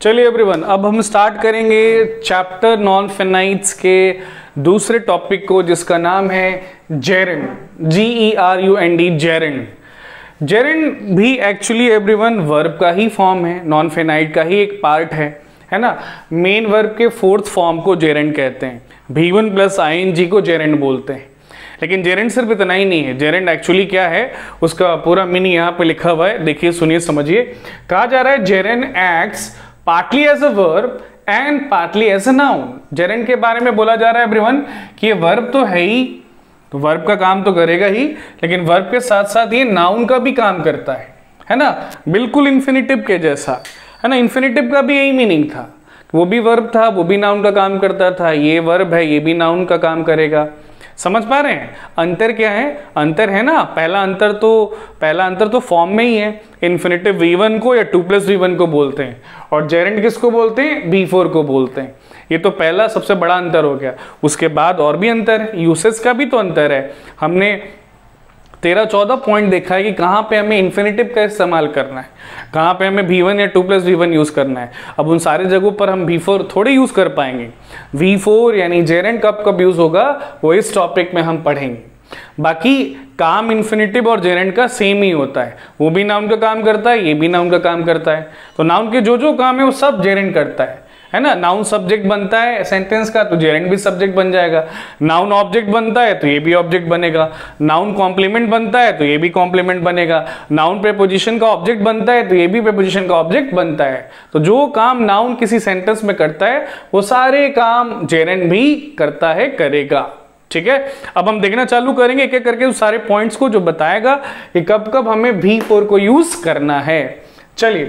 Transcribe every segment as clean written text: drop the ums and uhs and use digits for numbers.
चलिए एवरीवन, अब हम स्टार्ट करेंगे चैप्टर नॉन फिनाइट्स के दूसरे टॉपिक को, जिसका नाम है जेरेंड, GERUND, जेरेंड। जेरेंड भी एक्चुअली एवरीवन वर्ब का ही फॉर्म है, नॉन फिनाइट का ही एक पार्ट है ना। मेन वर्ब के फोर्थ फॉर्म को जेरेंड कहते हैं, V1 प्लस ING को जेरेंड बोलते हैं। लेकिन जेरेंड सिर्फ इतना ही नहीं है, जेरेंड एक्चुअली क्या है उसका पूरा मीनिंग यहाँ पे लिखा हुआ है, देखिए सुनिए समझिए। कहा जा रहा है gerund acts partly as a verb and partly as a noun. Gerund के बारे में बोला जा रहा है एवरीवन कि ये वर्ब तो है ही, तो वर्ब का काम तो करेगा ही, लेकिन वर्ब के साथ साथ ये नाउन का भी काम करता है ना, बिल्कुल इन्फिनिटिव के जैसा, है ना। इन्फिनिटिव का भी यही मीनिंग था, वो भी वर्ब था, वो भी नाउन का काम करता था, ये वर्ब है, ये भी नाउन का काम करेगा। समझ पा रहे हैं अंतर क्या है? अंतर है ना, पहला अंतर तो फॉर्म में ही है। इन्फिनिटिव V1 को या 2 प्लस V1 को बोलते हैं, और जेरेंड किसको बोलते हैं? V4 को बोलते हैं। ये तो पहला सबसे बड़ा अंतर हो गया। उसके बाद और भी अंतर है, यूसेज का भी तो अंतर है। हमने 13-14 पॉइंट देखा है कि कहाँ पे हमें इन्फिनिटिव का इस्तेमाल करना है, कहाँ पे हमें V1 या 2 प्लस V1 यूज करना है। अब उन सारे जगहों पर हम V4 थोड़े यूज कर पाएंगे। V4 यानी जेरेंड कब यूज होगा वो इस टॉपिक में हम पढ़ेंगे। बाकी काम इन्फिनिटिव और जेरेंड का सेम ही होता है, वो भी नाउन का काम करता है, ये भी नाउन का काम करता है। तो नाउन के जो काम है वो सब जेरेंड करता है ना। नाउन सब्जेक्ट बनता है सेंटेंस का, तो जेरेंड भी सब्जेक्ट बन जाएगा। नाउन ऑब्जेक्ट बनता है तो ये भी ऑब्जेक्ट बनेगा। नाउन कॉम्प्लीमेंट बनता है तो ये भी कॉम्प्लीमेंट बनेगा। नाउन प्रीपोजिशन का ऑब्जेक्ट बनता है तो ये भी प्रीपोजिशन का ऑब्जेक्ट बनता है। तो जो काम नाउन किसी सेंटेंस में करता है वो सारे काम जेरेंड भी करता है, करेगा। ठीक है, अब हम देखना चालू करेंगे एक एक करके उस सारे पॉइंट्स को जो बताएगा कि कब कब हमें V4 को यूज करना है। चलिए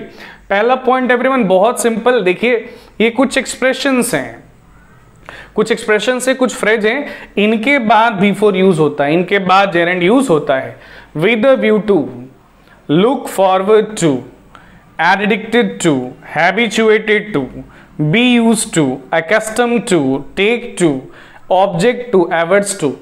पहला पॉइंट एवरीवन बहुत सिंपल, देखिए ये कुछ एक्सप्रेशंस हैं, कुछ एक्सप्रेशन से कुछ फ्रेज हैं, इनके बाद V4 यूज होता है, इनके बाद जेरेंड यूज होता है। With a view to, look forward to, addicted to, habituated to, be used to, accustom to, take to, object to, averse to,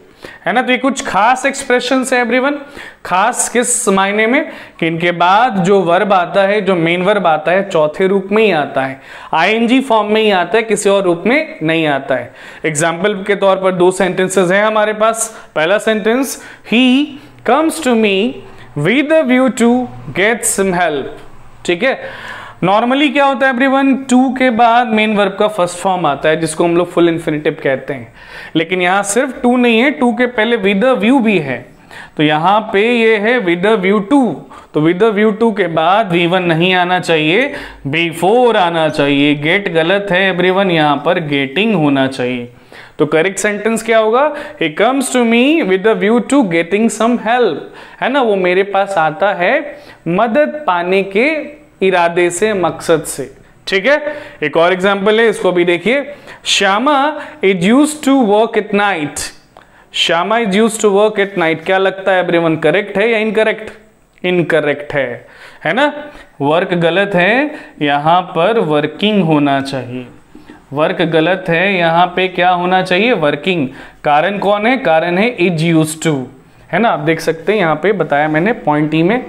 है ना। तो ये कुछ खास एक्सप्रेशंस है एवरीवन। खास किस मायने में कि इनके बाद जो वर्ब आता है, जो मेन वर्ब आता है, चौथे रूप में ही आता है, ING फॉर्म में ही आता है, किसी और रूप में नहीं आता है। एग्जाम्पल के तौर पर 2 सेंटेंसेस हैं हमारे पास। पहला sentence, he comes to me with a view to get some help. ठीक है, नॉर्मली क्या होता है एवरीवन, टू के बाद मेन वर्ब का फर्स्ट फॉर्म आता है जिसको हम लोग फुल इन्फिनिटिव कहते हैं। लेकिन यहां सिर्फ टू नहीं है, टू के पहले विद अ व्यू भी है, तो यहां पे ये है विद अ व्यू टू। तो विद अ व्यू टू के बाद V1 नहीं आना चाहिए, V4 आना चाहिए। गेट गलत है एवरीवन, यहां पर गेटिंग होना चाहिए। तो करेक्ट सेंटेंस क्या होगा? He comes to me with a view to getting some help, है ना, वो मेरे पास आता है मदद पाने के इरादे से, मकसद से। ठीक है, एक और एग्जांपल है, इसको भी देखिए। Shyama is used to work at night. Shyama is used to work at night, क्या लगता है एवरीवन, करेक्ट है या इनकरेक्ट? इनकरेक्ट है ना। वर्क गलत है, यहां पर वर्किंग होना चाहिए। वर्क गलत है, यहां पे क्या होना चाहिए? वर्किंग। कारण कौन है? कारण है इज यूज्ड टू, है ना। आप देख सकते हैं यहां पे बताया मैंने पॉइंट ई में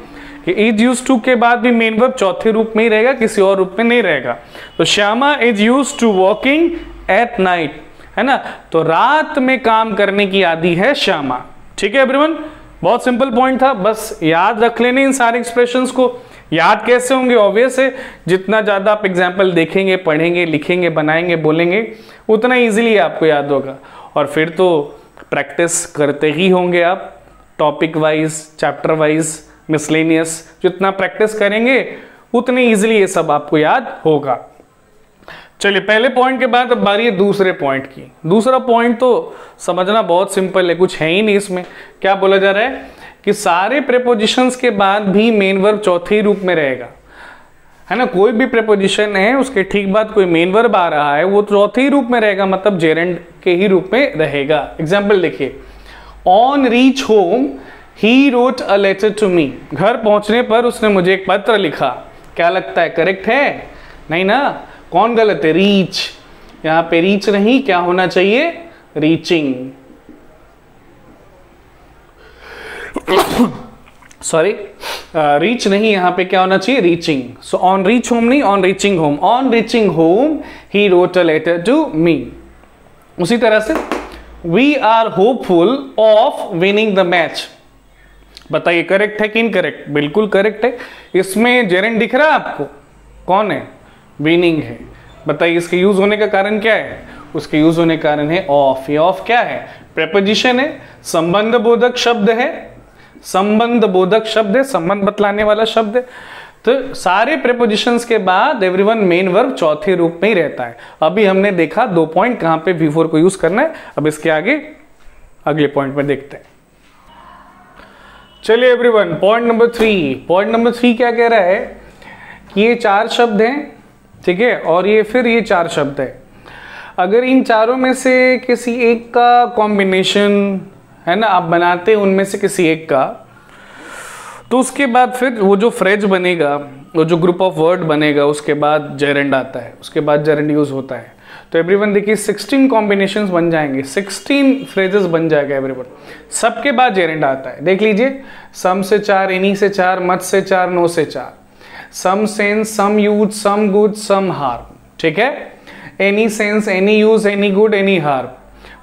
कि इज यूज्ड टू के बाद भी मेन वर्ब चौथे रूप में ही रहेगा, किसी और रूप में नहीं रहेगा। तो Shyama is used to working at night, है ना, तो रात में काम करने की आदी है श्यामा। ठीक है एवरीवन, बहुत सिंपल पॉइंट था, बस याद रख लेने इन सारे एक्सप्रेशंस को। याद कैसे होंगे? ऑब्वियस है, जितना ज्यादा आप एग्जाम्पल देखेंगे, पढ़ेंगे, लिखेंगे, बनाएंगे, बोलेंगे, उतना इजीली आपको याद होगा। और फिर तो प्रैक्टिस करते ही होंगे आप, topic wise, chapter wise, miscellaneous, जितना प्रैक्टिस करेंगे उतने इजीली ये सब आपको याद होगा। चलिए पहले पॉइंट के बाद अब बारी है दूसरे पॉइंट की। दूसरा पॉइंट तो समझना बहुत सिंपल है, कुछ है ही नहीं इसमें। क्या बोला जा रहा है कि सारे प्रेपोजिशंस के बाद भी मेन वर्ब चौथे ही रूप में रहेगा, है ना। कोई भी प्रेपोजिशन है उसके ठीक बाद कोई मेन वर्ब आ रहा है, वो चौथे ही रूप में रहेगा, मतलब जेरेंड के ही रूप में रहेगा। एग्जाम्पल देखिए, on reach home he wrote a letter to me. घर पहुंचने पर उसने मुझे एक पत्र लिखा। क्या लगता है, करेक्ट है? नहीं ना, कौन गलत है? रीच। यहां पे रीच नहीं, क्या होना चाहिए? रीचिंग। सॉरी रीच नहीं, यहाँ पे क्या होना चाहिए, reaching. So on reach home नहीं, on reaching home. On reaching home he wrote a letter to me. उसी तरह से we are hopeful of winning the match. बताइए करेक्ट है कि इनकरेक्ट? बिल्कुल करेक्ट है। इसमें जेरेंड दिख रहा है आपको, कौन है, विनिंग है। बताइए इसके यूज होने का कारण क्या है? उसके यूज होने का कारण है ऑफ। ये ऑफ क्या है, प्रेपोजिशन है, संबंध बोधक शब्द है, संबंध बोधक शब्द है, संबंध बतलाने वाला शब्द है। तो सारे प्रेपोजिशंस के बाद एवरीवन मेन वर्ब चौथे रूप में ही रहता है। अभी हमने देखा 2 पॉइंट कहां पे V4 को यूज करना है। अब इसके आगे अगले पॉइंट में देखते हैं। चलिए everyone, point number 3। Point number 3 क्या कह रहा है कि ये 4 शब्द हैं, ठीक है, और ये फिर ये 4 शब्द है। अगर इन चारों में से किसी एक का कॉम्बिनेशन है ना आप बनाते हैं, उनमें से किसी एक का, तो उसके बाद फिर वो जो फ्रेज बनेगा, वो जो ग्रुप ऑफ वर्ड बनेगा, उसके बाद जेरेंड आता है, उसके बाद जेरेंड यूज होता है। तो एवरीवन देखिए 16 कॉम्बिनेशंस बन जाएंगे, 16 फ्रेजेस बन जाएगा एवरीवन। सबके बाद जेरेंड आता है। देख लीजिए, सम से 4, इन्हीं से 4, मच से 4, नो से 4, some sense, some use, some good, some harm, ठीक है। Any sense, any use, any good, any harm.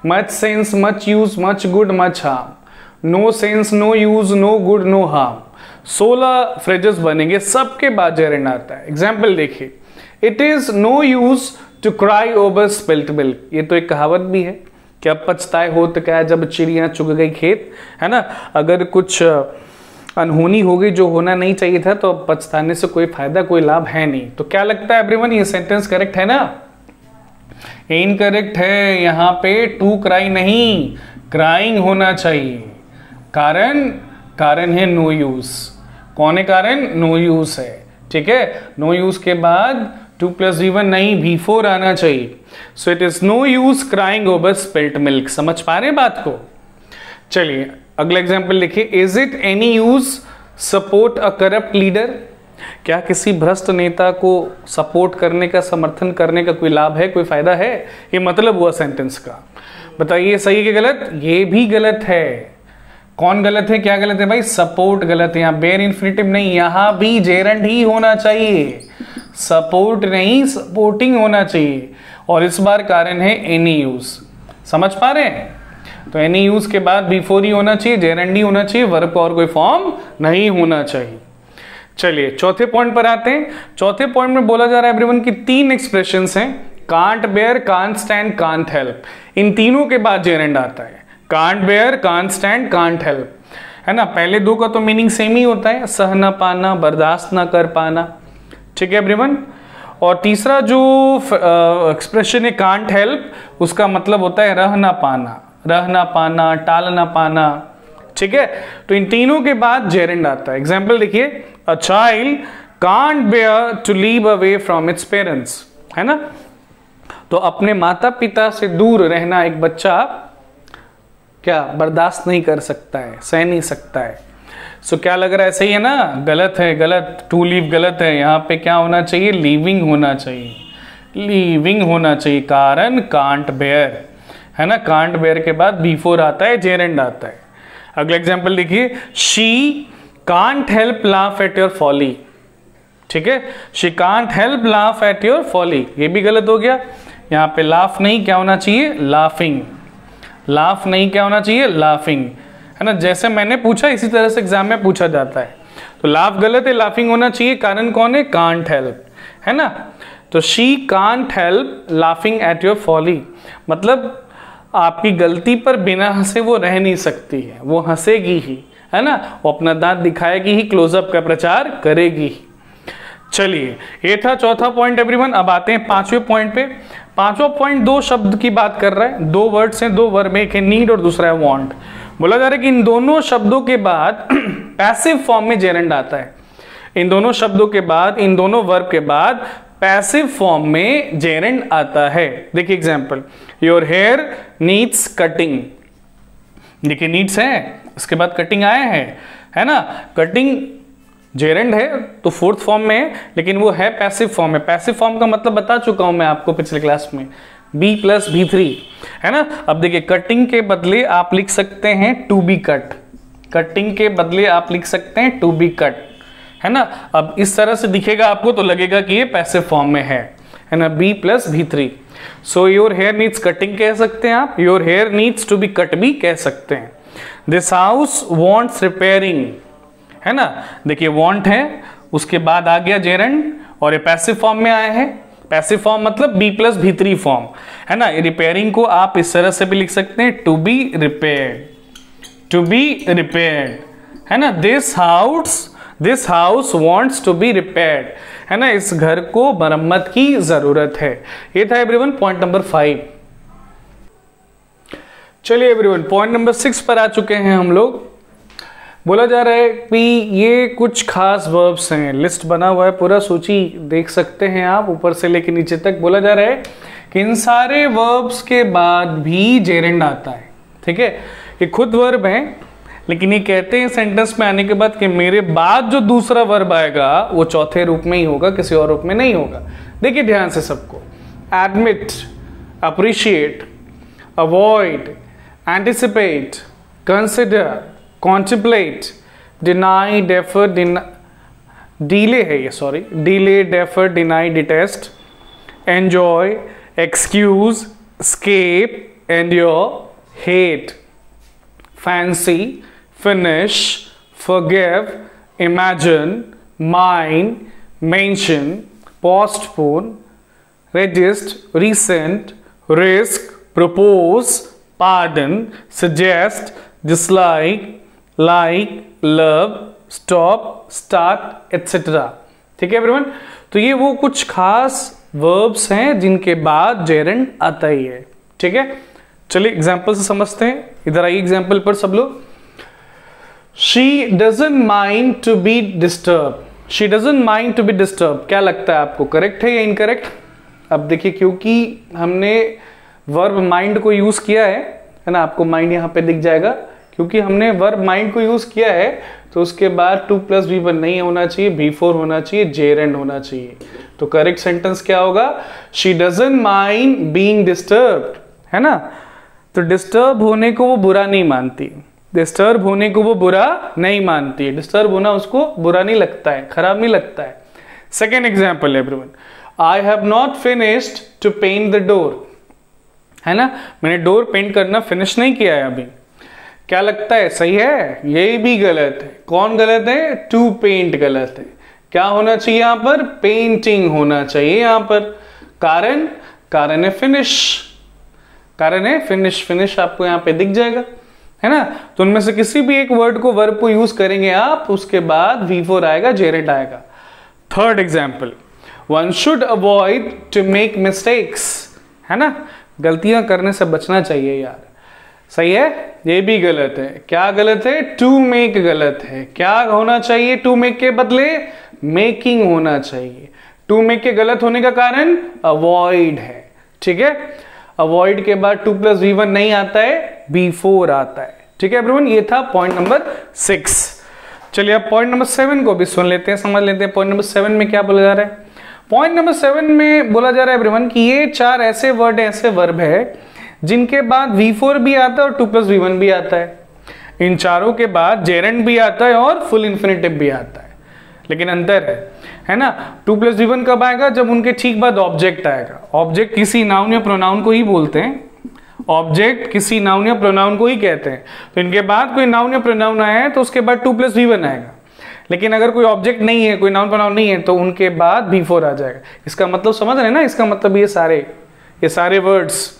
Much sense, much use, much good, much harm. No sense, no use, no good, no harm. 16 phrases बनेंगे, सबके बाद gerund आता है। Example देखिए, it is no use to cry over spilt milk. ये तो एक कहावत भी है कि अब पछताए होत क्या जब चिड़िया चुग गई खेत, है ना। अगर कुछ अनहोनी हो गई जो होना नहीं चाहिए था, तो पछताने से कोई फायदा, कोई लाभ है नहीं। तो क्या लगता है एवरीवन, ये सेंटेंस करेक्ट है ना? इनकरेक्ट है। यहाँ पे टू क्राई नहीं, क्राइंग होना चाहिए। कारण है नो यूज। कौन है कारण? नो यूज है, ठीक है। नो यूज के बाद 2 + V1 नहीं, V4 आना चाहिए। So it is no use crying over spilt milk. समझ पा रहे हैं बात को? चलिए अगला एग्जाम्पल देखिए, is it any use support a corrupt leader? क्या किसी भ्रष्ट नेता को सपोर्ट करने का, समर्थन करने का कोई लाभ है, कोई फायदा है? ये मतलब हुआ सेंटेंस का। बताइए सही है कि गलत? ये भी गलत है। कौन गलत है, क्या गलत है भाई? सपोर्ट गलत है। यहाँ बेयर इन्फिनिटिव नहीं, यहां भी जेरेंड ही होना चाहिए। सपोर्ट नहीं, सपोर्टिंग होना चाहिए। और इस बार कारण है एनी यूज। समझ पा रहे हैं? तो एनी यूज के बाद B4 ही होना चाहिए, जेरेंड ही होना चाहिए, वर्ब का और कोई फॉर्म नहीं होना चाहिए। चलिए चौथे पॉइंट पर आते हैं। चौथे पॉइंट में बोला जा रहा है एवरीवन की 3 एक्सप्रेशंस हैं, can't bear, can't stand, can't help. इन तीनों के बाद जेरेंड आता है। Can't bear, can't stand, can't help, है ना। पहले 2 का तो मीनिंग सेम ही होता है, सह ना पाना, बर्दाश्त ना कर पाना, ठीक है एवरीवन। और तीसरा जो एक्सप्रेशन है कांट हेल्प, उसका मतलब होता है रह ना पाना, रह ना पाना, टाल ना पाना, ठीक है। तो इन तीनों के बाद जेरेंड आता है। एग्जाम्पल देखिए, a child can't bear to leave away from its parents, है ना। तो अपने माता पिता से दूर रहना एक बच्चा क्या बर्दाश्त नहीं कर सकता है, सह नहीं सकता है। सो क्या लग रहा है, सही है ना? गलत है, गलत। टू लीव गलत है। यहाँ पे क्या होना चाहिए? लीविंग होना चाहिए, लीविंग होना चाहिए। कारण कांट बेयर, है ना। कांट बेयर के बाद B4 आता है, जेरेंड आता है। अगला एग्जाम्पल देखिए, she can't help laugh at your folly, ठीक है। She can't help laugh at your folly, ये भी गलत हो गया। यहाँ पे लाफ नहीं, क्या होना चाहिए? लाफिंग। लाफ नहीं, क्या होना चाहिए? लाफिंग, है ना। जैसे मैंने पूछा इसी तरह से एग्जाम में पूछा जाता है। तो लाफ गलत है, लाफिंग होना चाहिए। कारण कौन है? कांट हेल्प, है ना। तो she can't help laughing at your folly, मतलब आपकी गलती पर बिना हंसे वो रह नहीं सकती है, वो हंसेगी ही, है ना। वो अपना दांत दिखाएगी ही, क्लोजअप का प्रचार करेगी ही। चलिए ये था चौथा पॉइंट एवरीवन। अब आते हैं 5वें पॉइंट पे। 5वां पॉइंट 2 शब्द की बात कर रहा है, 2 वर्ड्स हैं, 2 वर्ब, एक है नीड और दूसरा है वांट। बोला जा रहा है कि इन दोनों शब्दों के बाद पैसिव फॉर्म में जेरेंड आता है। इन दोनों शब्दों के बाद, इन दोनों वर्ब के बाद पैसिव फॉर्म में जेरेंड आता है। देखिए example, your hair needs cutting. देखिए नीड्स है, उसके बाद कटिंग आया है ना। कटिंग जेरेंड है तो 4th फॉर्म में है, लेकिन वो है पैसिव फॉर्म में। पैसिव फॉर्म का मतलब बता चुका हूं मैं आपको पिछले क्लास में, B + B3, है ना। अब देखिए कटिंग के बदले आप लिख सकते हैं टू बी कट, कटिंग के बदले आप लिख सकते हैं टू बी कट, है ना। अब इस तरह से दिखेगा आपको तो लगेगा कि ये पैसिव फॉर्म में है ना, B plus V3। So your hair needs cutting कह सकते हैं आप, your hair needs to be cut भी कह सकते हैं। दिस हाउस वांट्स रिपेयरिंग, है ना। देखिए वांट है, उसके बाद आ गया जेरंड और ये पैसिव फॉर्म में आया है। पैसिव फॉर्म मतलब बी प्लस V3 फॉर्म, है ना। रिपेयरिंग को आप इस तरह से भी लिख सकते हैं to be repaired, to be repaired, है ना। This house wants to be repaired, है ना। इस घर को मरम्मत की जरूरत है। ये था एवरीवन पॉइंट नंबर 5। चलिए एवरीवन पॉइंट नंबर 6 पर आ चुके हैं हम लोग। बोला जा रहा है कि ये कुछ खास वर्ब्स हैं, लिस्ट बना हुआ है पूरा, सूची देख सकते हैं आप ऊपर से लेके नीचे तक। बोला जा रहा है कि इन सारे वर्ब्स के बाद भी जेरेंड आता है, ठीक है। ये खुद वर्ब है, लेकिन ये कहते हैं सेंटेंस में आने के बाद कि मेरे बाद जो दूसरा वर्ब आएगा वो चौथे रूप में ही होगा, किसी और रूप में नहीं होगा। देखिए ध्यान से सबको, admit, appreciate, avoid, anticipate, consider, contemplate, deny, defer, delay है ये, sorry, delay, defer, deny, detest, enjoy, excuse, escape, endure, hate, fancy, finish, forgive, imagine, mind, mention, postpone, resist, resent, risk, propose, pardon, suggest, dislike, like, love, stop, start, etcetera. ठीक है everyone, तो ये वो कुछ खास verbs हैं जिनके बाद जेरेंड आता ही है। ठीक है, चलिए एग्जाम्पल से समझते हैं। इधर आइए एग्जाम्पल पर सब लोग। She doesn't mind to be disturb, she doesn't mind to be disturb, क्या लगता है आपको, करेक्ट है या इनकरेक्ट? अब देखिए, क्योंकि हमने वर्ब माइंड को यूज किया है ना, आपको माइंड यहाँ पे दिख जाएगा, क्योंकि हमने वर्ब माइंड को यूज किया है तो उसके बाद 2 + V1 नहीं होना चाहिए, V4 होना चाहिए, जेरेंड होना चाहिए। तो करेक्ट सेंटेंस क्या होगा? She doesn't mind being disturbed, है ना। तो डिस्टर्ब होने को वो बुरा नहीं मानती, डिस्टर्ब होने को वो बुरा नहीं मानती है, डिस्टर्ब होना उसको बुरा नहीं लगता है, खराब नहीं लगता है। Second example everyone, I have not finished to paint the door, है ना, मैंने डोर पेंट करना फिनिश नहीं किया है अभी। क्या लगता है, सही है? ये भी गलत है। कौन गलत है? टू पेंट गलत है। क्या होना चाहिए यहाँ पर? पेंटिंग होना चाहिए यहाँ पर। कारण, कारण है फिनिश, कारण है फिनिश, फिनिश आपको यहाँ पे दिख जाएगा, है ना। तो उनमें से किसी भी एक वर्ड को, वर्ब को यूज करेंगे आप, उसके बाद V4 आएगा, जेरेंड आएगा। Third example, one should avoid to make mistakes, है ना, गलतियां करने से बचना चाहिए यार। सही है? ये भी गलत है। क्या गलत है? टू मेक गलत है। क्या होना चाहिए टू मेक के बदले? मेकिंग होना चाहिए। टू मेक के गलत होने का कारण अवॉइड है। ठीक है, अवॉइड के बाद 2 + V1 नहीं आता है, V4 आता है। ठीक है एवरीवन, ये था पॉइंट नंबर 6। चलिए अब पॉइंट नंबर 7 को भी सुन लेते हैं, समझ लेते हैं। पॉइंट नंबर 7 में क्या बोला जा रहा है? पॉइंट नंबर 7 में बोला जा रहा है एवरीवन कि ये 4 ऐसे वर्ड, ऐसे वर्ब है जिनके बाद V4 भी आता है और 2 + V1 भी आता है। इन चारों के बाद जेरेंड भी आता है और फुल इन्फिनेटिव भी आता है, लेकिन अंतर है ना। 2 + V1 कब आएगा? जब उनके ठीक बाद ऑब्जेक्ट आएगा। ऑब्जेक्ट किसी नाउन या प्रोनाउन को ही बोलते हैं, ऑब्जेक्ट किसी नाउन या प्रोनाउन को ही कहते हैं। तो इनके बाद कोई नाउन या प्रोनाउन आया है तो उसके बाद 2 + V1 आएगा। लेकिन अगर कोई ऑब्जेक्ट नहीं है, कोई नाउन प्रोनाउन नहीं है, तो उनके बाद V4 आ जाएगा। इसका मतलब समझ रहे हैं ना? इसका मतलब ये सारे वर्ड्स।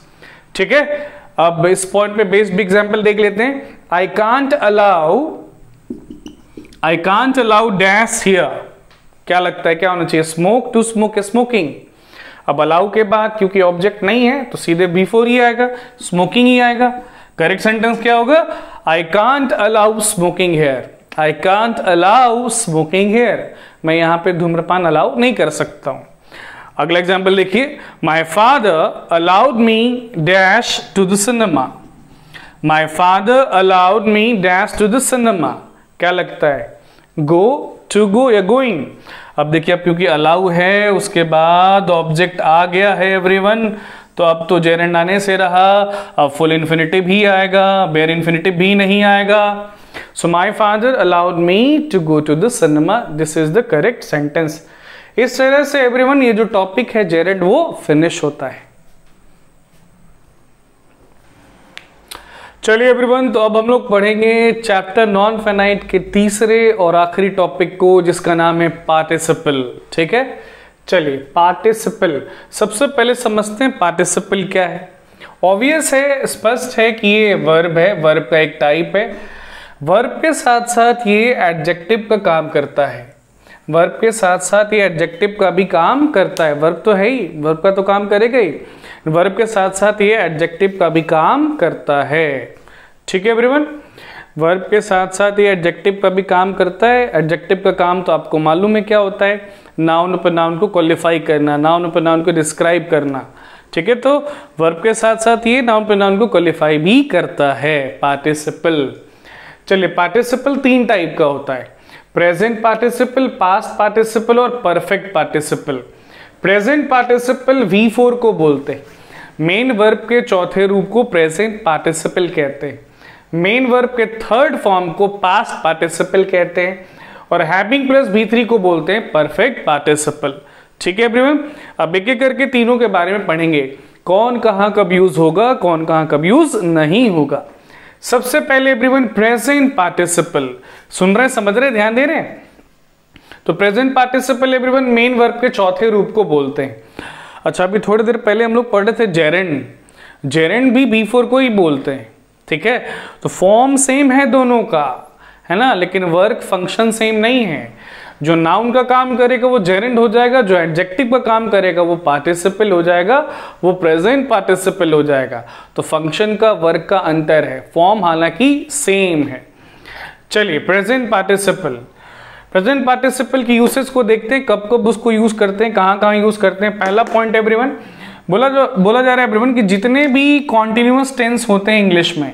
ठीक है, अब इस पॉइंट पे बेस्ड एग्जांपल देख लेते हैं। I can't allow dash here, क्या लगता है क्या होना चाहिए? Smoke, to smoke, smoking. अब अलाउ के बाद क्योंकि ऑब्जेक्ट नहीं है तो सीधे V4 ही आएगा, स्मोकिंग ही आएगा। करेक्ट सेंटेंस क्या होगा? I can't allow smoking here, I can't allow smoking here, मैं यहां पे धूम्रपान अलाउ नहीं कर सकता हूं। अगला एग्जाम्पल देखिए, my father allowed me dash to the cinema, my father allowed me dash to the cinema. क्या लगता है? गो, टू गो या गोइंग? अब देखिए, अब क्योंकि अलाउ है उसके बाद ऑब्जेक्ट आ गया है एवरीवन, तो अब तो जेरेंड आने से रहा, अब फुल इन्फिनेटिव ही आएगा, बेयर इन्फिनेटिव भी नहीं आएगा। So my father allowed me to go to the cinema, this is the correct sentence. इस तरह से एवरीवन ये जो टॉपिक है जेरेड वो फिनिश होता है। चलिए एवरीवन, तो अब हम लोग पढ़ेंगे चैप्टर नॉन फेनाइट के तीसरे और आखिरी टॉपिक को, जिसका नाम है पार्टिसिपल। ठीक है, चलिए पार्टिसिपल सबसे पहले समझते हैं पार्टिसिपल क्या है। ऑब्वियस है, स्पष्ट है कि ये वर्ब है, वर्ब का एक टाइप है। वर्ब के साथ साथ ये एडजेक्टिव का काम करता है, वर्ब के साथ साथ ये एडजेक्टिव का भी काम करता है। वर्ब तो है ही, वर्ब का तो काम करेगा ही, वर्ब के साथ साथ ये एडजेक्टिव का भी काम करता है। ठीक है एवरीवन, वर्ब के साथ साथ ये एडजेक्टिव का भी काम करता है। एडजेक्टिव का काम तो आपको मालूम है क्या होता है, नाउन पर नाउन को क्वालिफाई करना, नाउन पर नाउन को डिस्क्राइब करना। ठीक है, तो वर्ब के साथ साथ ये नाउन पर नाउन को क्वालिफाई भी करता है पार्टिसिपल। चलिए, पार्टिसिपल तीन टाइप का होता है, प्रेजेंट पार्टिसिपल, पास्ट पार्टिसिपल और perfect participle. Present participle V4 को बोलते हैं, मेन वर्ब के चौथे रूप को प्रेजेंट पार्टिसिपल कहते हैं, मेन वर्ब के थर्ड फॉर्म को पास्ट पार्टिसिपल कहते हैं, और हैविंग प्लस V3 को बोलते हैं परफेक्ट पार्टिसिपल। ठीक है एवरीवन, अब एक एक करके तीनों के बारे में पढ़ेंगे, कौन कहां कब यूज होगा, कौन कहां कब यूज नहीं होगा। सबसे पहले एवरीवन प्रेजेंट पार्टिसिपल, सुन रहे, समझ रहे, ध्यान दे रहे हैं। तो present participle everyone main verb के चौथे रूप को बोलते हैं। अच्छा, अभी थोड़ी देर पहले हम लोग पढ़ रहे थे जेरेंड, जेरेंड भी V4 को ही बोलते हैं। ठीक है, तो फॉर्म सेम है दोनों का, है ना, लेकिन वर्क फंक्शन सेम नहीं है। जो नाउन का काम करेगा वो जेरेंड हो जाएगा, जो एडजेक्टिव का काम करेगा वो पार्टिसिपल हो जाएगा, वो प्रेजेंट पार्टिसिपल हो जाएगा। तो फंक्शन का, वर्क का अंतर है, फॉर्म हालांकि सेम है। चलिए प्रेजेंट पार्टिसिपल, प्रेजेंट पार्टिसिपल की यूसेज को देखते हैं, कब कब उसको यूज करते हैं, कहां कहां यूज करते हैं। पहला पॉइंट एवरीवन बोला जा रहा है एवरीवन कि जितने भी कॉन्टिन्यूअस टेंस होते हैं इंग्लिश में,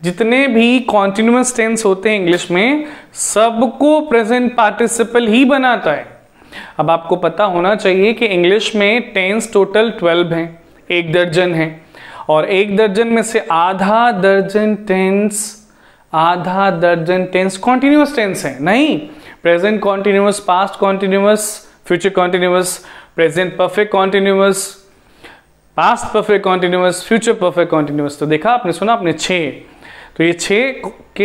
जितने भी कॉन्टिन्यूअस टेंस होते हैं इंग्लिश में, सबको प्रेजेंट पार्टिसिपल ही बनाता है। अब आपको पता होना चाहिए कि इंग्लिश में टेंस टोटल 12 हैं, 1 दर्जन है, और 1 दर्जन में से आधा दर्जन टेंस कॉन्टिन्यूअस टेंस है। नहीं, present continuous, past continuous, future continuous, present perfect continuous, past perfect continuous, future perfect continuous. तो देखा आपने, सुना आपने, 6। तो ये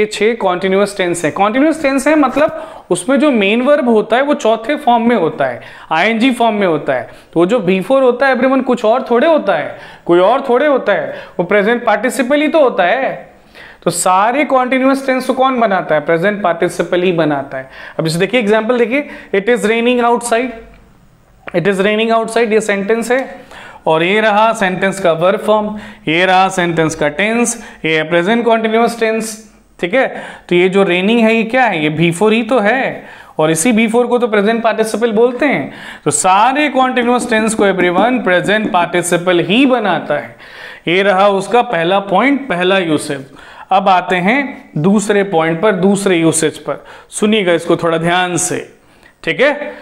6 कॉन्टिन्यूअस टेंस है। कॉन्टिन्यूअस टेंस है मतलब उसमें जो मेन वर्ब होता है वो चौथे फॉर्म में होता है, ING फॉर्म में होता है। तो वो जो V4 होता है एवरीवन कुछ और थोड़े होता है, कोई और थोड़े होता है, वो प्रेजेंट पार्टिसिपल ही तो होता है। तो सारे कॉन्टिन्यूअस टेंस को कौन बनाता है, प्रेजेंट पार्टिसिपल ही बनाता है। अब इसे देखिए, एग्जांपल देखिए, it is raining outside, it is raining outside, ये सेंटेंस है, और ये रहा सेंटेंस का वर्ब फॉर्म, ये रहा सेंटेंस का टेंस, ये प्रेजेंट कॉन्टिन्यूअस टेंस। ठीक है, तो ये जो रेनिंग है ये क्या है, ये V4 ही तो है, और इसी V4 को तो प्रेजेंट पार्टिसिपल बोलते हैं। तो सारे कॉन्टिन्यूअस टेंस को एवरीवन प्रेजेंट पार्टिसिपल ही बनाता है। ये रहा उसका पहला पॉइंट, पहला यूसेज। अब आते हैं दूसरे पॉइंट पर, दूसरे यूसेज पर। सुनिएगा इसको थोड़ा ध्यान से। ठीक है,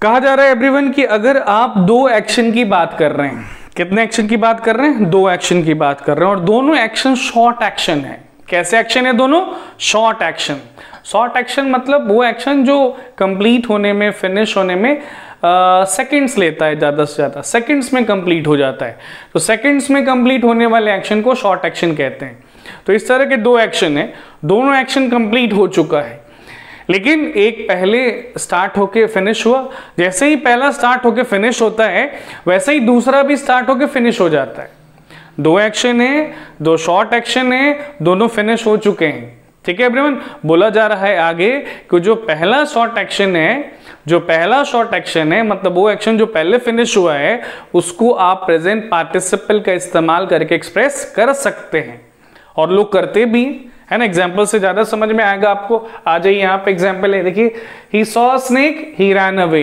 कहा जा रहा है एवरीवन कि अगर आप 2 एक्शन की बात कर रहे हैं, कितने एक्शन की बात कर रहे हैं, 2 एक्शन की बात कर रहे हैं, और दोनों एक्शन शॉर्ट एक्शन है। कैसे एक्शन है दोनों, शॉर्ट एक्शन। शॉर्ट एक्शन मतलब वो एक्शन जो कंप्लीट होने में, फिनिश होने में सेकंड्स लेता है, ज्यादा से ज्यादा सेकंड्स में कंप्लीट हो जाता है। तो सेकंड्स में कंप्लीट होने वाले एक्शन को शॉर्ट एक्शन कहते हैं। तो इस तरह के 2 एक्शन है, दोनों एक्शन कंप्लीट हो चुका है, लेकिन एक पहले स्टार्ट होके फिनिश हुआ। जैसे ही पहला स्टार्ट होके फिनिश होता है वैसे ही दूसरा भी स्टार्ट होके फिनिश हो जाता है। 2 एक्शन है, 2 शॉर्ट एक्शन है, दोनों फिनिश हो चुके हैं। ठीक है एवरीवन, बोला जा रहा है आगे कि जो पहला शॉर्ट एक्शन है, जो पहला शॉर्ट एक्शन है मतलब वो एक्शन जो पहले फिनिश हुआ है, उसको आप प्रेजेंट पार्टिसिपल का इस्तेमाल करके एक्सप्रेस कर सकते हैं, और लोग करते भी है ना। एग्जाम्पल से ज्यादा समझ में आएगा आपको। आ जाइए, यहाँ पे एग्जाम्पल है, देखिए, he saw snake he ran away.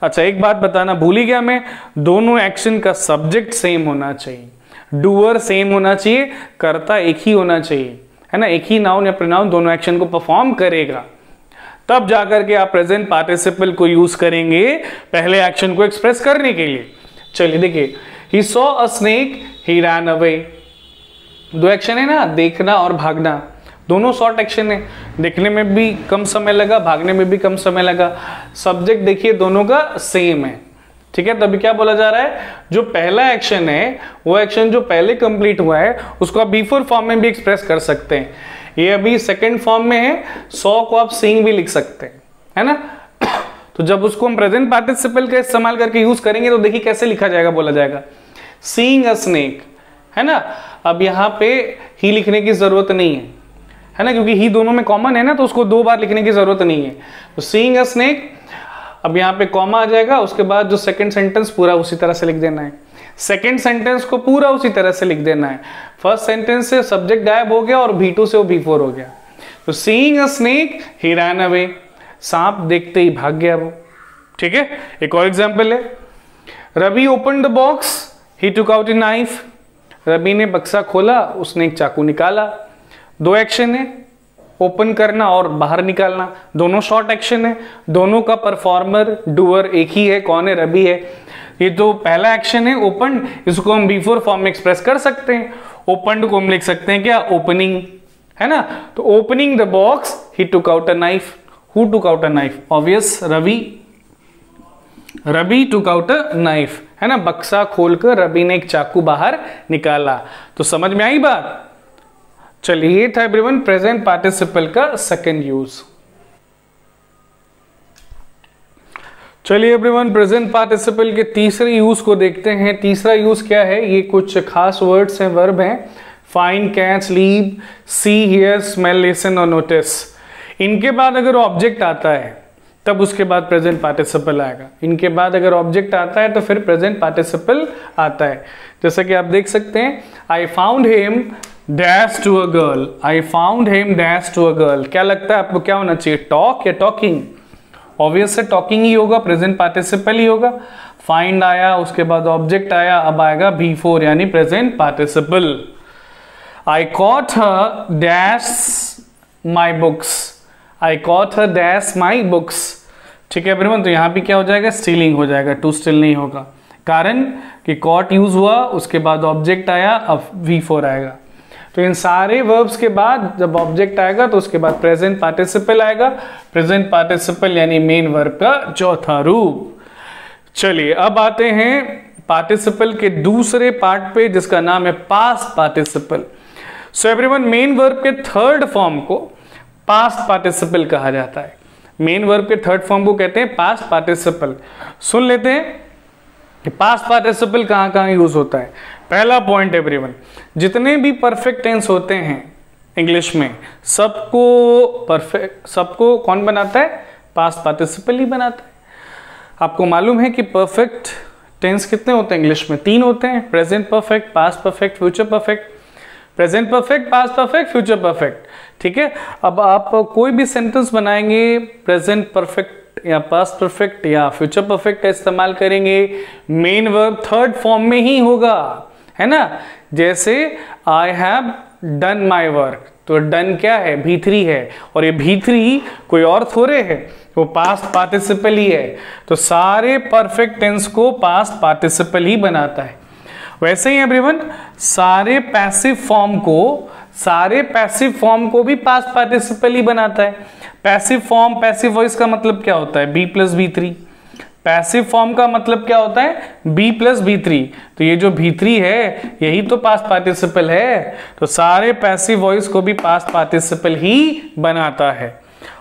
अच्छा, एक बात बताना भूल ही गया मैं, दोनों एक्शन का सब्जेक्ट सेम होना चाहिए, डूअर सेम होना चाहिए, कर्ता एक ही होना चाहिए, है ना, एक ही नाउन या प्रोनाउन दोनों एक्शन को परफॉर्म करेगा, तब जाकर के आप प्रेजेंट पार्टिसिपल को यूज करेंगे पहले एक्शन को एक्सप्रेस करने के लिए। चलिए देखिए, he saw a snake he ran away. 2 action है ना, देखना और भागना। दोनों शॉर्ट एक्शन है, देखने में भी कम समय लगा, भागने में भी कम समय लगा। सब्जेक्ट देखिए दोनों का सेम है, ठीक है। तभी क्या बोला जा रहा है, जो पहला एक्शन है वो एक्शन जो पहले कंप्लीट हुआ है उसको आप बिफोर फॉर्म में भी एक्सप्रेस कर सकते हैं। ये अभी सेकंड फॉर्म में है, 100 को आप सीइंग भी लिख सकते हैं, है ना। तो जब उसको हम प्रेजेंट पार्टिसिपल का इस्तेमाल करके यूज करेंगे तो देखिए कैसे लिखा जाएगा, बोला जाएगा सीइंग अ स्नेक, है ना। अब यहाँ पे ही लिखने की जरूरत नहीं है ना, क्योंकि ही दोनों में कॉमन है ना, तो उसको 2 बार लिखने की जरूरत नहीं है। तो सीइंग अ स्नेक, अब यहाँ पे कॉमा आ जाएगा, उसके बाद जो सेकंड सेंटेंस पूरा उसी तरह से लिख देना है, सेकंड सेंटेंस को पूरा उसी तरह से लिख देना है। फर्स्ट सेंटेंस से सब्जेक्ट गायब हो गया और V2 से वो V4 हो गया। तो seeing a snake he ran away, सांप देखते ही भाग गया वो, ठीक है। एक और एग्जांपल है, Ravi open the box he took out a knife, Ravi ने बक्सा खोला, उसने एक चाकू निकाला। 2 एक्शन है, ओपन करना और बाहर निकालना, दोनों शॉर्ट एक्शन है, दोनों का परफॉर्मर डूअर एक ही है, कौन है, रवि है। ये तो पहला एक्शन है ओपन, इसको हम बिफोर फॉर्म में एक्सप्रेस कर सकते हैं। ओपन को हम लिख सकते हैं क्या, ओपनिंग, है ना। तो opening the box he took out a knife, who took out a knife, obvious Ravi took out a knife, है ना। बक्सा खोलकर रवि ने एक चाकू बाहर निकाला। तो समझ में आई बात। चलिए ये था एवरीवन प्रेजेंट पार्टिसिपल का सेकंड यूज। चलिए एवरीवन प्रेजेंट पार्टिसिपल के तीसरे यूज को देखते हैं। तीसरा यूज क्या है, ये कुछ खास वर्ड्स हैं, वर्ब हैं, find, catch, leave, see, hear, smell, listen और नोटिस। इनके बाद अगर ऑब्जेक्ट आता है तब उसके बाद प्रेजेंट पार्टिसिपल आएगा। इनके बाद अगर ऑब्जेक्ट आता है तो फिर प्रेजेंट पार्टिसिपल आता है। जैसा कि आप देख सकते हैं, I found him dash to a girl, I found him dash to a girl. क्या लगता है आपको क्या होना चाहिए, टॉक या टॉकिंग? ऑब्वियस से टॉकिंग ही होगा, प्रेजेंट पार्टिसिपल ही होगा। फाइंड आया, उसके बाद ऑब्जेक्ट आया, अब आएगा V4 यानी present participle. I caught her dash my books, I caught her dash my books, ठीक है एवरीवन। तो यहां भी क्या हो जाएगा, स्टीलिंग हो जाएगा, टू स्टिल नहीं होगा, कारण कि कॉट यूज हुआ, उसके बाद ऑब्जेक्ट आया, अब V4 आएगा। तो इन सारे वर्ब्स के बाद जब ऑब्जेक्ट आएगा तो उसके बाद प्रेजेंट पार्टिसिपल आएगा। प्रेजेंट पार्टिसिपल यानी मेन वर्ब का चौथा रूप। चलिए अब आते हैं पार्टिसिपल के दूसरे पार्ट पे, जिसका नाम है past participle. So everyone main verb के थर्ड फॉर्म को पास्ट पार्टिसिपल कहा जाता है। मेन वर्ब के थर्ड फॉर्म को कहते हैं पास्ट पार्टिसिपल। सुन लेते हैं कि पास्ट पार्टिसिपल कहां कहां यूज होता है। पहला पॉइंट एवरीवन, जितने भी परफेक्ट टेंस होते हैं इंग्लिश में, सबको कौन बनाता है, पास्ट पार्टिसिपल ही बनाता है। आपको मालूम है कि परफेक्ट टेंस कितने होते हैं इंग्लिश में, 3 होते हैं, present perfect, past perfect, future perfect. Present perfect, past perfect, future perfect, ठीक है। अब आप कोई भी सेंटेंस बनाएंगे, प्रेजेंट परफेक्ट या पास्ट परफेक्ट या फ्यूचर परफेक्ट का इस्तेमाल करेंगे, मेन वर्ब थर्ड फॉर्म में ही होगा, है ना। जैसे I have done my work, तो डन क्या है, V3 है, और ये V3 कोई और थोड़े है, वो पास्ट पार्टिसिपल ही है। तो सारे परफेक्ट टेंस को पास्ट पार्टिसिपल ही बनाता है। वैसे ही एवरीवन सारे पैसिव फॉर्म को भी पास्ट पार्टिसिपल ही बनाता है। पैसिव फॉर्म, पैसिव वॉइस का मतलब क्या होता है, B+V3। पैसिव फॉर्म का मतलब क्या होता है, B+V3। तो ये जो V3 है यही तो पास्ट पार्टिसिपल है। तो सारे पैसिव वॉइस को भी पास्ट पार्टिसिपल ही बनाता है।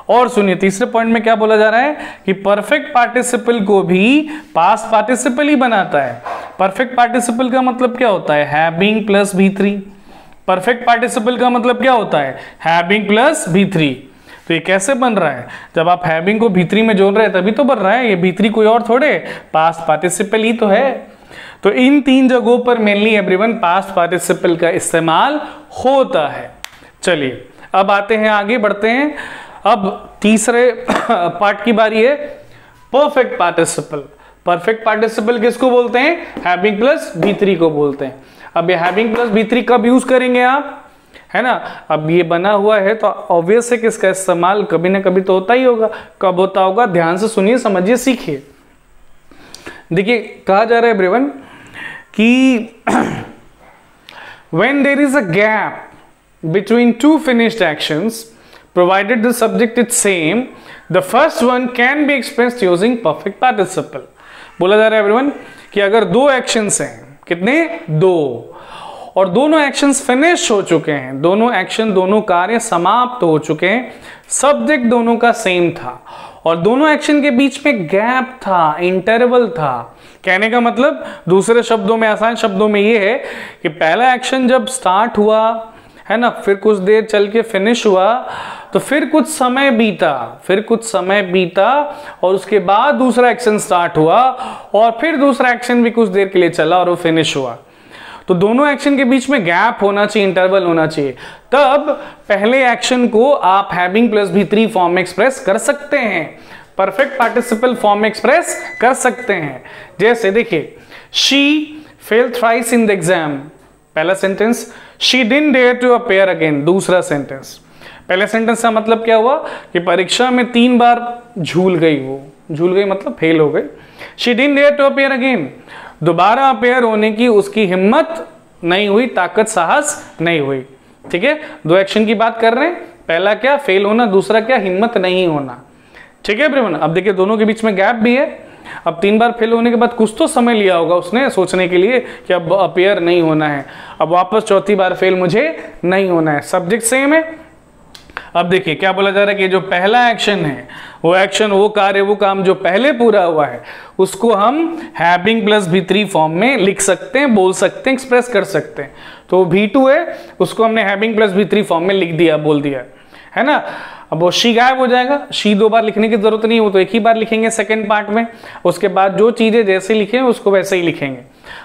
और सुनिए तीसरे पॉइंट में क्या बोला जा रहा है कि परफेक्ट पार्टिसिपल को भी पास्ट पार्टिसिपल ही बनाता है। परफेक्ट पार्टिसिपल का मतलब क्या होता है, having plus V3। Perfect participle का मतलब क्या होता है, हैविंग प्लस V3। तो ये कैसे बन रहा है, जब आप हैविंग को V3 में जोड़ रहे हैं तभी तो बन रहा है। ये V3 कोई और थोड़े, पास्ट पार्टिसिपल ही तो है। तो इन 3 जगहों पर मेनली एवरीवन पास्ट पार्टिसिपल का इस्तेमाल होता है। चलिए अब आते हैं, आगे बढ़ते हैं। अब तीसरे पार्ट की बारी है, परफेक्ट पार्टिसिपल। परफेक्ट पार्टिसिपल किसको बोलते हैं, हैविंग प्लस V3 को बोलते हैं। अब ये हैविंग प्लस V3 कब यूज करेंगे आप, है ना। अब ये बना हुआ है तो ऑब्वियस है कि इसका इस्तेमाल कभी ना कभी तो होता ही होगा। कब होता होगा, ध्यान से सुनिए, समझिए, सीखिए। देखिए कहा जा रहा है एवरीवन कि when there is a gap between two finished actions provided the subject is same, the first one can be expressed using perfect participle. बोला जा रहा है एवरीवन कि अगर दो एक्शंस हैं, कितने? दो, और दोनों एक्शंस फिनिश हो चुके हैं, दोनों कार्य समाप्त हो चुके हैं, सब्जेक्ट दोनों का सेम था और दोनों एक्शन के बीच में गैप था, इंटरवल था। कहने का मतलब दूसरे शब्दों में, आसान शब्दों में ये है कि पहला एक्शन जब स्टार्ट हुआ है ना, फिर कुछ देर चल के फिनिश हुआ, तो फिर कुछ समय बीता और उसके बाद दूसरा एक्शन स्टार्ट हुआ और फिर दूसरा एक्शन भी कुछ देर के लिए चला और वो फिनिश हुआ। तो दोनों एक्शन के बीच में गैप होना चाहिए, इंटरवल होना चाहिए, तब पहले एक्शन को आप हैविंग प्लस V3 फॉर्म में एक्सप्रेस कर सकते हैं, परफेक्ट पार्टिसिपल फॉर्म में एक्सप्रेस कर सकते हैं। जैसे देखिए, she fail thrice in the exam, पहला sentence, she didn't dare to appear again, दूसरा सेंटेंस। पहले सेंटेंस का मतलब क्या हुआ कि परीक्षा में 3 बार झूल गई मतलब फेल हो गई। She didn't dare to appear again, दोबारा अपीयर होने की उसकी हिम्मत नहीं हुई, ताकत साहस नहीं हुई। ठीक है, दो एक्शन की बात कर रहे हैं, पहला क्या? फेल होना, दूसरा क्या? हिम्मत नहीं होना। ठीक है एवरीवन, अब देखिए दोनों के बीच में गैप भी है। अब 3 बार फेल होने के बाद कुछ तो समय लिया होगा उसने सोचने के लिए कि अब अपीयर नहीं होना है, अब वापस चौथी बार फेल मुझे नहीं होना है। सब्जेक्ट सेम है। अब देखिए क्या बोला जा रहा है कि जो पहला एक्शन है, वो एक्शन, वो कार्य, वो काम जो पहले पूरा हुआ है, उसको हम हैविंग प्लस V3 फॉर्म में लिख सकते हैं, बोल सकते हैं, एक्सप्रेस कर सकते हैं। तो V2 है, उसको हमने हैविंग प्लस V3 फॉर्म में लिख दिया, बोल दिया, है ना। अब वो शी गायब हो जाएगा, शी 2 बार लिखने की जरूरत नहीं, वो तो एक ही बार लिखेंगे सेकंड पार्ट में। उसके बाद जो चीजें जैसे लिखे उसको वैसे ही लिखेंगे।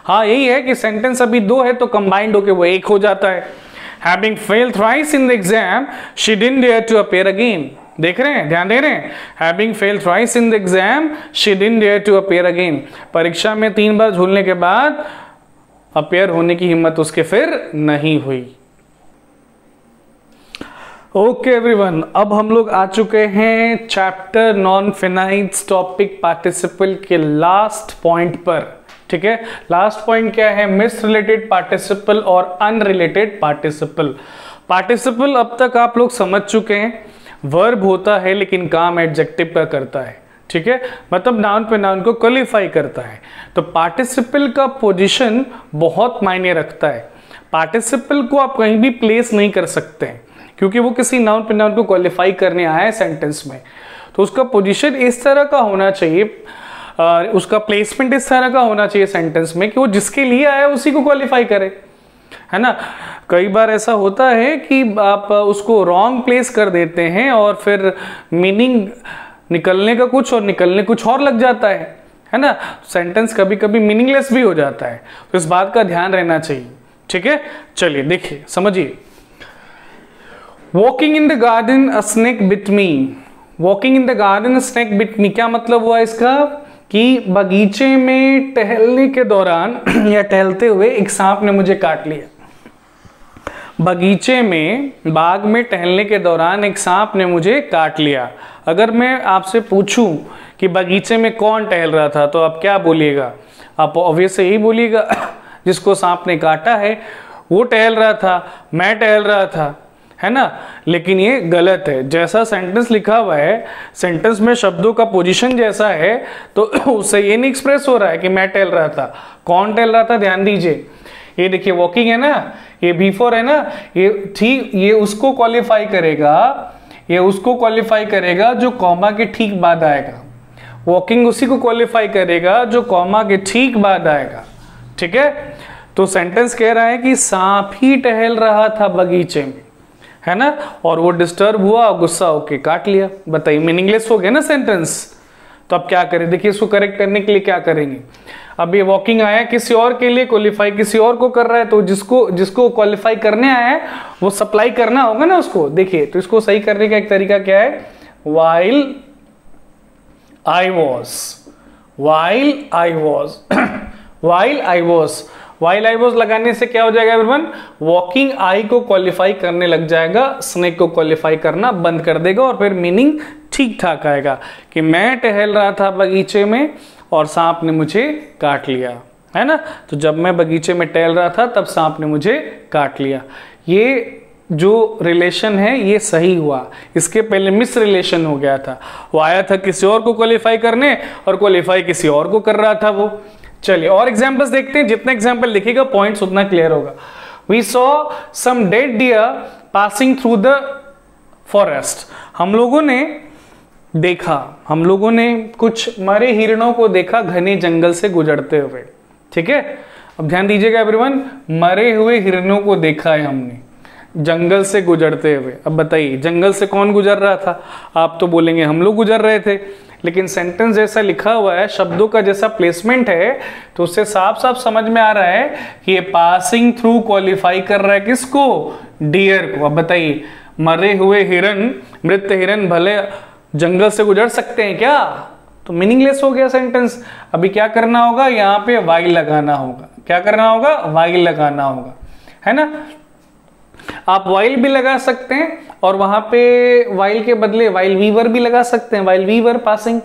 हाँ, यही है कि सेंटेंस अभी 2 है तो कंबाइंड होके वो एक हो जाता है। Having failed thrice in the exam, she didn't dare to appear again. देख रहे हैं, ध्यान दे रहे हैं, having failed thrice in the exam, she didn't dare to appear again. परीक्षा में 3 बार झूलने के बाद अपीयर होने की हिम्मत उसके फिर नहीं हुई। ओके एवरीवन, अब हम लोग आ चुके हैं चैप्टर नॉन फिनाइट्स टॉपिक पार्टिसिपल के लास्ट पॉइंट पर। ठीक है, लास्ट पॉइंट क्या है? मिस रिलेटेड पार्टिसिपल और अनरिलेटेड पार्टिसिपल। पार्टिसिपल अब तक आप लोग समझ चुके हैं, वर्ब होता है लेकिन काम एडजेक्टिव का करता है। ठीक है, मतलब नाउन पे नाउन को क्वालिफाई करता है। तो पार्टिसिपल का पोजीशन बहुत मायने रखता है। पार्टिसिपल को आप कहीं भी प्लेस नहीं कर सकते हैं, क्योंकि वो किसी नाउन पे नाउन को क्वालिफाई करने आया है सेंटेंस में। तो उसका पोजीशन इस तरह का होना चाहिए, उसका प्लेसमेंट इस तरह का होना चाहिए सेंटेंस में कि वो जिसके लिए आया उसी को क्वालिफाई करे, है ना। कई बार ऐसा होता है कि आप उसको रॉन्ग प्लेस कर देते हैं और फिर मीनिंग निकलने का कुछ और निकलने कुछ और लग जाता है ना। सेंटेंस कभी कभी मीनिंगलेस भी हो जाता है, तो इस बात का ध्यान रहना चाहिए। ठीक है, चलिए देखिए, समझिए। Walking in the garden a snake bit me. Walking in the garden a snake bit me, क्या मतलब हुआ इसका? कि बगीचे में टहलने के दौरान या टहलते हुए एक सांप ने मुझे काट लिया। बगीचे में, बाग में टहलने के दौरान एक सांप ने मुझे काट लिया। अगर मैं आपसे पूछूं कि बगीचे में कौन टहल रहा था, तो आप क्या बोलिएगा? आप ऑब्वियस यही बोलिएगा जिसको सांप ने काटा है वो टहल रहा था, मैं टहल रहा था, है ना। लेकिन ये गलत है। जैसा सेंटेंस लिखा हुआ है, सेंटेंस में शब्दों का पोजीशन जैसा है, तो उससे ये नहीं एक्सप्रेस हो रहा है कि मैं टहल रहा था। कौन टहल रहा था? ध्यान दीजिए, ये देखिए वॉकिंग है ना, ये बिफोर है ना, ये ठीक, ये उसको क्वालिफाई करेगा, ये उसको क्वालिफाई करेगा जो कॉमा के ठीक बाद आएगा। वॉकिंग उसी को क्वालिफाई करेगा जो कॉमा के ठीक बाद आएगा। ठीक है, तो सेंटेंस कह रहा है कि सांप ही टहल रहा था बगीचे में, है ना, और वो डिस्टर्ब हुआ, गुस्सा होके काट लिया। बताइए, मीनिंगलेस हो गया ना सेंटेंस। तो अब क्या करें? देखिए, इसको करेक्ट करने के लिए क्या करेंगे? अब ये वॉकिंग आया किसी और के लिए, क्वालिफाई किसी और को कर रहा है, तो जिसको क्वालिफाई करने आया है वो सप्लाई करना होगा ना उसको। देखिए, तो इसको सही करने का एक तरीका क्या है? while I was लगाने से क्या हो जाएगा एवरीवन? वॉकिंग आई को क्वालिफाई करने लग जाएगा, स्नेक को क्वालिफाई करना बंद कर देगा और फिर मीनिंग ठीक ठाक आएगा कि मैं टहल रहा था बगीचे में और सांप ने मुझे काट लिया, है ना। तो जब मैं बगीचे में टहल रहा था तब सांप ने मुझे काट लिया। ये जो रिलेशन है ये सही हुआ, इसके पहले मिस रिलेशन हो गया था। वो आया था किसी और को क्वालिफाई करने और क्वालिफाई किसी और को कर रहा था वो। चलिए और एग्जांपल्स देखते हैं, जितना एग्जांपल लिखेगा पॉइंट्स उतना क्लियर होगा। We saw some dead deer passing through the forest. हम लोगों ने कुछ मरे हिरणों को देखा घने जंगल से गुजरते हुए। ठीक है, अब ध्यान दीजिएगा एवरीवन, मरे हुए हिरणों को देखा है हमने जंगल से गुजरते हुए। अब बताइए जंगल से कौन गुजर रहा था? आप तो बोलेंगे हम लोग गुजर रहे थे, लेकिन सेंटेंस जैसा लिखा हुआ है, शब्दों का जैसा प्लेसमेंट है, तो उससे साफ साफ समझ में आ रहा है कि ये पासिंग थ्रू क्वालिफाई कर रहा है किसको? डियर को। अब बताइए मरे हुए हिरन, मृत हिरन भले जंगल से गुजर सकते हैं क्या? तो मीनिंगलेस हो गया सेंटेंस। अभी क्या करना होगा? यहाँ पे वाइल लगाना होगा। क्या करना होगा? वाइल लगाना होगा, है ना। आप वाइल भी लगा सकते हैं और वहां पे वाइल के बदले वाइल वीवर भी लगा सकते हैं, वाइल वीवर पासिंग,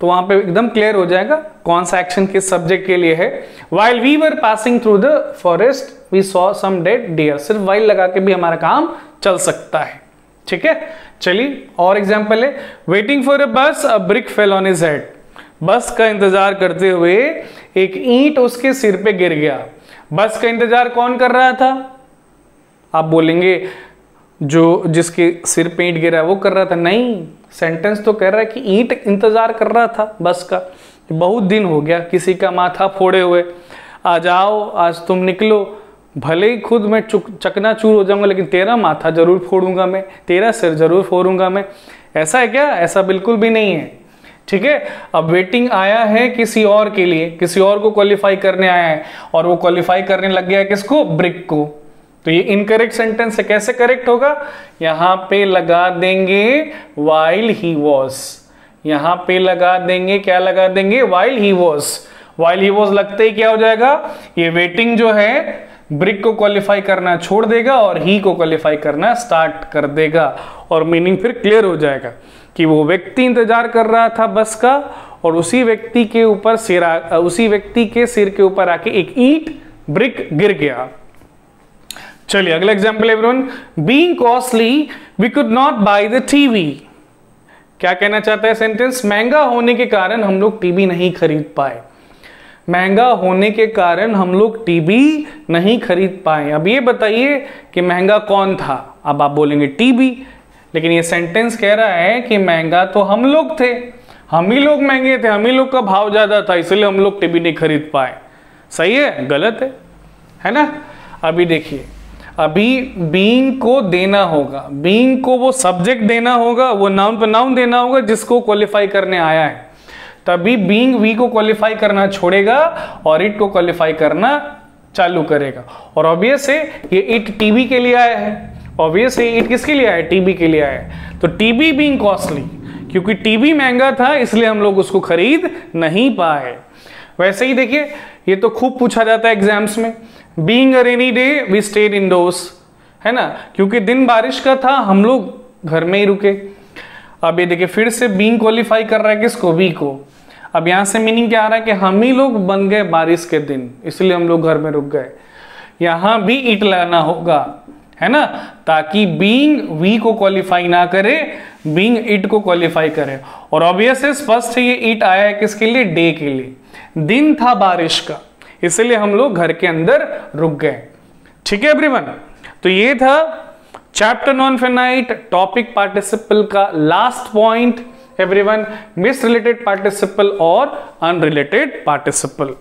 तो वहां पे एकदम क्लियर हो जाएगा कौन सा एक्शन किस सब्जेक्ट के लिए है। While we were passing through the forest we saw some dead deer, सिर्फ वाइल लगा के भी हमारा काम चल सकता है। ठीक है, चलिए और एग्जांपल है, वेटिंग फॉर अ बस अ brick fell on his head. बस का इंतजार करते हुए एक ईंट उसके सिर पे गिर गया। बस का इंतजार कौन कर रहा था? आप बोलेंगे जो जिसके सिर पे ईंट गिरा वो कर रहा था। नहीं, सेंटेंस तो कह रहा है कि ईंट इंतजार कर रहा था बस का। बहुत दिन हो गया किसी का माथा फोड़े हुए, आ जाओ आज तुम निकलो, भले ही खुद मैं चकनाचूर हो जाऊंगा लेकिन तेरा माथा जरूर फोड़ूंगा मैं, तेरा सिर जरूर फोड़ूंगा मैं। ऐसा है क्या? ऐसा बिल्कुल भी नहीं है। ठीक है, अब वेटिंग आया है किसी और के लिए, किसी और को क्वालिफाई करने आया है और वो क्वालिफाई करने लग गया किसको? ब्रिक को। तो ये इनकरेक्ट सेंटेंस है। कैसे करेक्ट होगा? यहां पे लगा देंगे while he was, यहां पे लगा देंगे, क्या लगा देंगे? while he was। while he was लगते ही क्या हो जाएगा? ये वेटिंग जो है ब्रिक को क्वालिफाई करना छोड़ देगा और ही को क्वालिफाई करना स्टार्ट कर देगा, और मीनिंग फिर क्लियर हो जाएगा कि वो व्यक्ति इंतजार कर रहा था बस का और उसी व्यक्ति के ऊपर उसी व्यक्ति के सिर के ऊपर आके एक ईंट ब्रिक गिर गया। चलिए अगला example everyone, being costly we could not buy the TV. क्या कहना चाहता है सेंटेंस? महंगा होने के कारण हम लोग टीवी नहीं खरीद पाए। महंगा होने के कारण हम लोग टीवी नहीं खरीद पाए। अब ये बताइए कि महंगा कौन था? अब आप बोलेंगे टीवी, लेकिन ये सेंटेंस कह रहा है कि महंगा तो हम लोग थे, हम ही लोग महंगे थे, हम ही लोग का भाव ज्यादा था, इसलिए हम लोग टीवी नहीं खरीद पाए। सही है? गलत है ना। अभी देखिए, अभी बीइंग को देना होगा, बीइंग को वो सब्जेक्ट देना होगा, वो नाउन पर नाउन देना होगा जिसको क्वालिफाई करने आया है, तभी बीइंग वी को क्वालिफाई करना छोड़ेगा और इट को क्वालिफाई करना चालू करेगा। और ऑब्वियस है ये इट टीवी के लिए आया है, ऑब्वियस है इट किसके लिए आया है? टीवी के लिए आया है। तो टीवी बीइंग कॉस्टली, क्योंकि टीवी महंगा था इसलिए हम लोग उसको खरीद नहीं पाए। वैसे ही देखिए, ये तो खूब पूछा जाता है एग्जाम्स में, being a rainy day we stayed indoors, है ना, क्योंकि दिन बारिश का था हम लोग घर में ही रुके। अब ये देखिए फिर से बीइंग क्वालिफाई कर रहा है किसको? वी को। अब यहां से मीनिंग क्या आ रहा है कि हम ही लोग बन गए बारिश के दिन, इसलिए हम लोग घर में रुक गए। यहां भी इट लाना होगा, है ना, ताकि बीइंग वी को क्वालिफाई ना करे, बीइंग इट को क्वालिफाई करे। और ऑब्वियस है, स्पष्ट है, ये इट आया है किसके लिए? डे के लिए। दिन था बारिश का, इसलिए हम लोग घर के अंदर रुक गए। ठीक है एवरीवन, तो ये था chapter non finite topic participle का last point everyone, misrelated participle और अनरिलेटेड पार्टिसिपल।